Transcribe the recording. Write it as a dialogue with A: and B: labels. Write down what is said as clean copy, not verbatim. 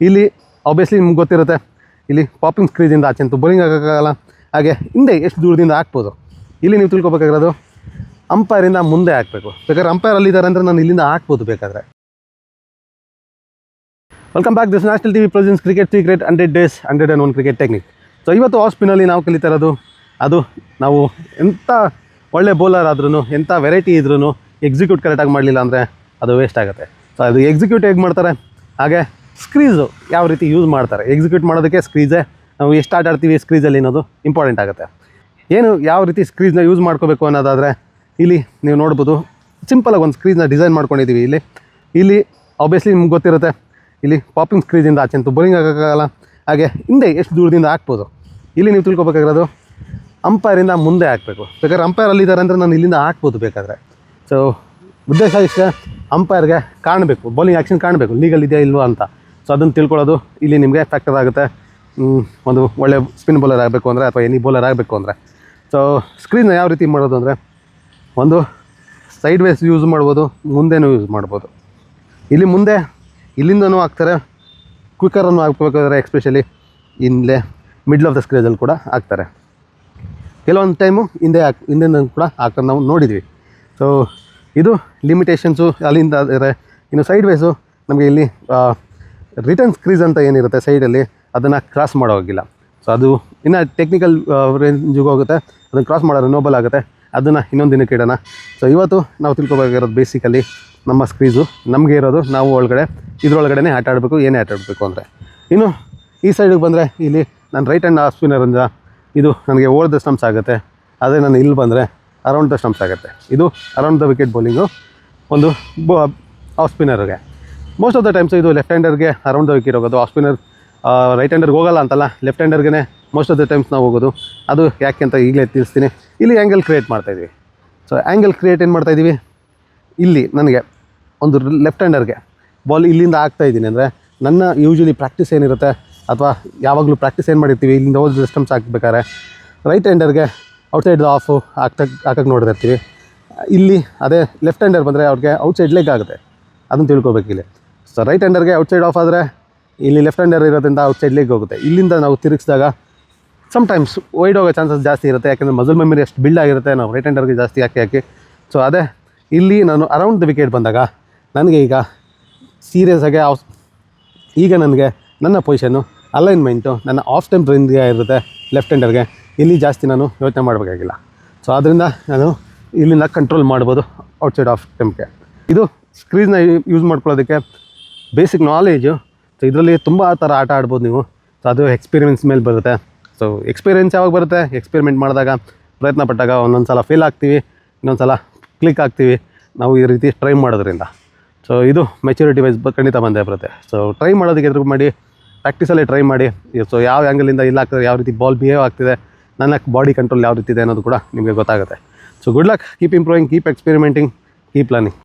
A: ಇಲ್ಲಿ ಆಬ್ವಿಯಸ್ಲಿ ನಿಮ್ಗೆ ಗೊತ್ತಿರುತ್ತೆ, ಇಲ್ಲಿ ಪಾಪಿಂಗ್ ಸ್ಕ್ರೀಜಿಂದ ಆಚೆ ಅಂತೂ ಬೌಲಿಂಗ್ ಆಗೋಕ್ಕಾಗಲ್ಲ. ಹಾಗೆ ಹಿಂದೆ ಎಷ್ಟು ದೂರದಿಂದ ಹಾಕ್ಬೋದು, ಇಲ್ಲಿ ನೀವು ತಿಳ್ಕೊಬೇಕಾಗಿರೋದು ಅಂಪೈರಿಂದ ಮುಂದೆ ಹಾಕಬೇಕು. ಬೇಕಾದ್ರೆ ಅಂಪೈರ್ ಅಲ್ಲಿದ್ದಾರೆ ಅಂದರೆ ನಾನು ಇಲ್ಲಿಂದ ಹಾಕ್ಬೋದು ಬೇಕಾದರೆ. Welcome back, this national TV presents cricket secret 100 days 101 cricket technique. So ಇವತ್ತು ಆಫ್ ಸ್ಪಿನ್ನಲ್ಲಿ ನಾವು ಕಲಿತಾ ಇರೋದು, ಅದು ನಾವು ಎಂಥ ಒಳ್ಳೆ ಬೌಲರ್ ಆದ್ರೂ, ಎಂಥ ವೆರೈಟಿ ಇದ್ರೂ ಎಕ್ಸಿಕ್ಯೂಟ್ ಕರೆಕ್ಟಾಗಿ ಮಾಡಲಿಲ್ಲ ಅಂದರೆ ಅದು ವೇಸ್ಟ್ ಆಗುತ್ತೆ. ಸೊ ಅದು ಎಕ್ಸಿಕ್ಯೂಟ್ ಹೇಗೆ ಮಾಡ್ತಾರೆ, ಹಾಗೆ ಸ್ಕ್ರೀಸು ಯಾವ ರೀತಿ ಯೂಸ್ ಮಾಡ್ತಾರೆ. ಎಕ್ಸಿಕ್ಯೂಟ್ ಮಾಡೋದಕ್ಕೆ ಸ್ಕ್ರೀಸೇ, ನಾವು ಎಷ್ಟು ಆಟ ಆಡ್ತೀವಿ ಸ್ಕ್ರೀಸಲ್ಲಿ ಅನ್ನೋದು ಇಂಪಾರ್ಟೆಂಟ್ ಆಗುತ್ತೆ. ಏನು ಯಾವ ರೀತಿ ಸ್ಕ್ರೀಸ್ನ ಯೂಸ್ ಮಾಡ್ಕೋಬೇಕು ಅನ್ನೋದಾದರೆ, ಇಲ್ಲಿ ನೀವು ನೋಡ್ಬೋದು, ಸಿಂಪಲಾಗಿ ಒಂದು ಸ್ಕ್ರೀಸ್ನ ಡಿಸೈನ್ ಮಾಡ್ಕೊಂಡಿದ್ದೀವಿ. ಇಲ್ಲಿ ಆಬ್ವಿಯಸ್ಲಿ ನಿಮ್ಗೆ ಗೊತ್ತಿರುತ್ತೆ, ಇಲ್ಲಿ ಪಾಪಿಂಗ್ ಸ್ಕ್ರೀಜಿಂದ ಆಚೆ ಅಂತೂ ಬೌಲಿಂಗ್ ಆಗೋಕ್ಕಾಗಲ್ಲ. ಹಾಗೆ ಹಿಂದೆ ಎಷ್ಟು ದೂರದಿಂದ ಹಾಕ್ಬೋದು, ಇಲ್ಲಿ ನೀವು ತಿಳ್ಕೊಬೇಕಾಗಿರೋದು ಅಂಪೈರಿಂದ ಮುಂದೆ ಹಾಕಬೇಕು. ಬೇಕಾದ್ರೆ ಅಂಪೈರ್ ಅಲ್ಲಿದ್ದಾರೆ ಅಂದರೆ ನಾನು ಇಲ್ಲಿಂದ ಹಾಕ್ಬೋದು ಬೇಕಾದರೆ. ಸೊ ಉದ್ದೇಶ ಇಷ್ಟೇ, ಅಂಪೈರ್ಗೆ ಕಾಣಬೇಕು, ಬೌಲಿಂಗ್ ಆ್ಯಕ್ಷನ್ ಕಾಣಬೇಕು, ಲೀಗಲ್ ಇದೆಯಾ ಇಲ್ವಾ ಅಂತ. ಸೊ ಅದನ್ನು ತಿಳ್ಕೊಳ್ಳೋದು ಇಲ್ಲಿ ನಿಮಗೆ ಫ್ಯಾಕ್ಟರ್ ಆಗುತ್ತೆ. ಒಂದು ಒಳ್ಳೆ ಸ್ಪಿನ್ ಬೌಲರ್ ಆಗಬೇಕು ಅಂದರೆ, ಅಥವಾ ಎನಿ ಬೌಲರ್ ಆಗಬೇಕು ಅಂದರೆ. ಸೊ ಸ್ಕ್ರೀನ್ನ ಯಾವ ರೀತಿ ಮಾಡೋದು ಅಂದರೆ, ಒಂದು ಸೈಡ್ ವೇಸ್ ಯೂಸ್ ಮಾಡ್ಬೋದು, ಮುಂದೆನೂ ಯೂಸ್ ಮಾಡ್ಬೋದು. ಇಲ್ಲಿ ಮುಂದೆ ಇಲ್ಲಿಂದನೂ ಹಾಕ್ತಾರೆ, ಕ್ವಿಕ್ಕರನ್ನು ಹಾಕ್ಬೇಕಾದ್ರೆ ಎಕ್ಸ್ಪೆಷಲಿ ಮಿಡ್ಲ್ ಆಫ್ ದ ಸ್ಕ್ರೀಜಲ್ಲಿ ಕೂಡ ಹಾಕ್ತಾರೆ. ಕೆಲವೊಂದು ಟೈಮು ಹಿಂದೆ ಕೂಡ ಹಾಕೋದು ನಾವು ನೋಡಿದ್ವಿ. ಸೊ ಇದು ಲಿಮಿಟೇಷನ್ಸು ಅಲ್ಲಿಂದ. ಇನ್ನು ಸೈಡ್ ವೇಸು ನಮಗೆ ಇಲ್ಲಿ ರಿಟರ್ನ್ ಸ್ಕ್ರೀಸ್ ಅಂತ ಏನಿರುತ್ತೆ ಸೈಡಲ್ಲಿ, ಅದನ್ನು ಕ್ರಾಸ್ ಮಾಡೋ ಹೋಗಿಲ್ಲ. ಸೊ ಅದು ಇನ್ನು ಟೆಕ್ನಿಕಲ್ ರೇಂಜಿಗೆ ಹೋಗುತ್ತೆ, ಅದನ್ನು ಕ್ರಾಸ್ ಮಾಡೋದು ನೋಬಲ್ ಆಗುತ್ತೆ. ಅದನ್ನು ಇನ್ನೊಂದು ದಿನಕ್ಕೆ ಇಡೋಣ. ಸೊ ಇವತ್ತು ನಾವು ತಿಳ್ಕೊಬೇಕಾಗಿರೋದು ಬೇಸಿಕಲಿ ನಮ್ಮ ಸ್ಕ್ರೀಸು ನಮಗೆ ಇರೋದು, ನಾವು ಇದರೊಳಗಡೆ ಆಟ ಆಡಬೇಕು, ಏನೇ ಆಟ ಆಡಬೇಕು ಅಂದರೆ. ಇನ್ನು ಈ ಸೈಡಿಗೆ ಬಂದರೆ, ಇಲ್ಲಿ ನಾನು ರೈಟ್ ಹ್ಯಾಂಡ್ ಆಫ್ ಸ್ಪಿನ್ನರಿಂದ ಇದು ನನಗೆ ಓವರ್ ದ ಸ್ಟಂಪ್ಸ್ ಆಗುತ್ತೆ. ಅದೇ ನಾನು ಇಲ್ಲಿ ಬಂದರೆ ಅರೌಂಡ್ ದ ಸ್ಟಂಪ್ಸ್ ಆಗುತ್ತೆ. ಇದು ಅರೌಂಡ್ ದ ವಿಕೆಟ್ ಬೌಲಿಂಗು ಒಂದು ಆಫ್ ಸ್ಪಿನ್ನರ್ಗೆ. ಮೋಸ್ಟ್ ಆಫ್ ದ ಟೈಮ್ಸ್ ಇದು ಲೆಫ್ಟ್ ಹ್ಯಾಂಡರ್ಗೆ ಅರೌಂಡ್ ದ ವಿಕೆಟ್ ಹೋಗೋದು. ಆಫ್ ಸ್ಪಿನ್ನರ್ ರೈಟ್ ಹ್ಯಾಂಡರ್ಗೆ ಹೋಗಲ್ಲ ಅಂತಲ್ಲ, ಲೆಫ್ಟ್ ಹ್ಯಾಂಡರ್ಗೆ ಮೋಸ್ಟ್ ಆಫ್ ದ ಟೈಮ್ಸ್ ನಾವು ಹೋಗೋದು. ಅದು ಯಾಕೆ ಅಂತ ಈಗಲೇ ತಿಳಿಸ್ತೀನಿ. ಇಲ್ಲಿ ಆ್ಯಂಗಲ್ ಕ್ರಿಯೇಟ್ ಮಾಡ್ತಾಯಿದ್ವಿ. ಸೊ ಆ್ಯಂಗಲ್ ಕ್ರಿಯೇಟ್ ಏನು ಮಾಡ್ತಾಯಿದ್ದೀವಿ, ಇಲ್ಲಿ ನನಗೆ ಒಂದು ಲೆಫ್ಟ್ ಹ್ಯಾಂಡರ್ಗೆ ಬಾಲ್ ಇಲ್ಲಿಂದ ಆಗ್ತಾಯಿದ್ದೀನಿ ಅಂದರೆ, ನನ್ನ ಯೂಶ್ವಲಿ ಪ್ರಾಕ್ಟೀಸ್ ಏನಿರುತ್ತೆ, ಅಥವಾ ಯಾವಾಗಲೂ ಪ್ರಾಕ್ಟೀಸ್ ಏನು ಮಾಡಿರ್ತೀವಿ, ಇಲ್ಲಿಂದ ಹೋದ ಸ್ಟಂಪ್ಸ್ ಹಾಕ್ಬೇಕಾದ್ರೆ ರೈಟ್ ಹ್ಯಾಂಡರ್ಗೆ ಔಟ್ಸೈಡ್ ಆಫು ಹಾಕಕ್ಕೆ ನೋಡಿರ್ತೀವಿ. ಇಲ್ಲಿ ಅದೇ ಲೆಫ್ಟ್ ಹ್ಯಾಂಡರ್ ಬಂದರೆ ಅವ್ರಿಗೆ ಔಟ್ಸೈಡ್ ಲೆಗ್ ಆಗುತ್ತೆ, ಅದನ್ನು ತಿಳ್ಕೊಬೇಕು ಇಲ್ಲಿ. ಸೊ ರೈಟ್ ಹ್ಯಾಂಡರ್ಗೆ ಔಟ್ಸೈಡ್ ಆಫ್ ಆದರೆ, ಇಲ್ಲಿ ಲೆಫ್ಟ್ ಹ್ಯಾಂಡರ್ ಇರೋದ್ರಿಂದ ಔಟ್ಸೈಡ್ ಲೆಗ್ ಹೋಗುತ್ತೆ. ಇಲ್ಲಿಂದ ನಾವು ತಿರುಗಿಸಿದಾಗ ಸಮ್ಟೈಮ್ಸ್ ವೈಡ್ ಹೋಗೋ ಚಾನ್ಸಸ್ ಜಾಸ್ತಿ ಇರುತ್ತೆ, ಯಾಕೆಂದರೆ ಮಸಲ್ ಮೆಮರಿ ಅಷ್ಟು ಬಿಲ್ಡ್ ಆಗಿರುತ್ತೆ ನಾವು ರೈಟ್ ಹ್ಯಾಂಡರ್ಗೆ ಜಾಸ್ತಿ ಹಾಕಿ. ಸೊ ಅದೇ ಇಲ್ಲಿ ನಾನು ಅರೌಂಡ್ ದ ವಿಕೆಟ್ ಬಂದಾಗ ನನಗೆ ಈಗ ಸೀರಿಯಸ್ ಆಗಿ ಈಗ ನನಗೆ ನನ್ನ position, alignment none of stump ರೇಂಜ್ಗೆ ಇರುತ್ತೆ ಲೆಫ್ಟ್ ಹ್ಯಾಂಡರ್ಗೆ. ಇಲ್ಲಿ ಜಾಸ್ತಿ ನಾನು ಯೋಚನೆ ಮಾಡಬೇಕಾಗಿಲ್ಲ. ಸೊ ಅದರಿಂದ ನಾನು ಇಲ್ಲಿಂದ ಕಂಟ್ರೋಲ್ ಮಾಡ್ಬೋದು ಔಟ್ಸೈಡ್ ಆಫ್ ಸ್ಟಂಪ್ಗೆ. ಇದು ಸ್ಕ್ರೀನ್ನ ಯೂಸ್ ಮಾಡ್ಕೊಳ್ಳೋದಕ್ಕೆ ಬೇಸಿಕ್ ನಾಲೇಜು. ಸೊ ಇದರಲ್ಲಿ ತುಂಬ ಥರ ಆಟ ಆಡ್ಬೋದು ನೀವು. ಸೊ ಅದು ಎಕ್ಸ್ಪೀರಿಯೆನ್ಸ್ ಮೇಲೆ ಬರುತ್ತೆ. ಸೊ ಎಕ್ಸ್ಪೀರಿಯೆನ್ಸ್ ಯಾವಾಗ ಬರುತ್ತೆ, ಎಕ್ಸ್ಪೆರಿಮೆಂಟ್ ಮಾಡಿದಾಗ, ಪ್ರಯತ್ನ ಪಟ್ಟಾಗ. ಒಂದೊಂದು ಸಲ ಫೇಲ್ ಆಗ್ತೀವಿ, ಇನ್ನೊಂದು ಸಲ ಕ್ಲಿಕ್ ಆಗ್ತೀವಿ ನಾವು ಈ ರೀತಿ ಟ್ರೈ ಮಾಡೋದ್ರಿಂದ. ಸೊ ಇದು ಮೆಚುರಿಟಿ ವೈಸ್ ಖಂಡಿತ ಬಂದೇ ಬರುತ್ತೆ. ಸೊ ಟ್ರೈ ಮಾಡೋದಕ್ಕೆ ಎದುರು ಮಾಡಿ, ಪ್ರಾಕ್ಟೀಸಲ್ಲೇ ಟ್ರೈ ಮಾಡಿ. ಸೊ ಯಾವ ಆ್ಯಂಗಲಿಂದ ಇಲ್ಲ ಆಗ್ತದೆ, ಯಾವ ರೀತಿ ಬಾಲ್ ಬಿಹೇವ್ ಆಗ್ತಿದೆ, ನನ್ನ ಬಾಡಿ ಕಂಟ್ರೋಲ್ ಯಾವ ರೀತಿ ಇದೆ ಅನ್ನೋದು ಕೂಡ ನಿಮಗೆ ಗೊತ್ತಾಗುತ್ತೆ. So good luck, keep improving, keep experimenting, keep learning.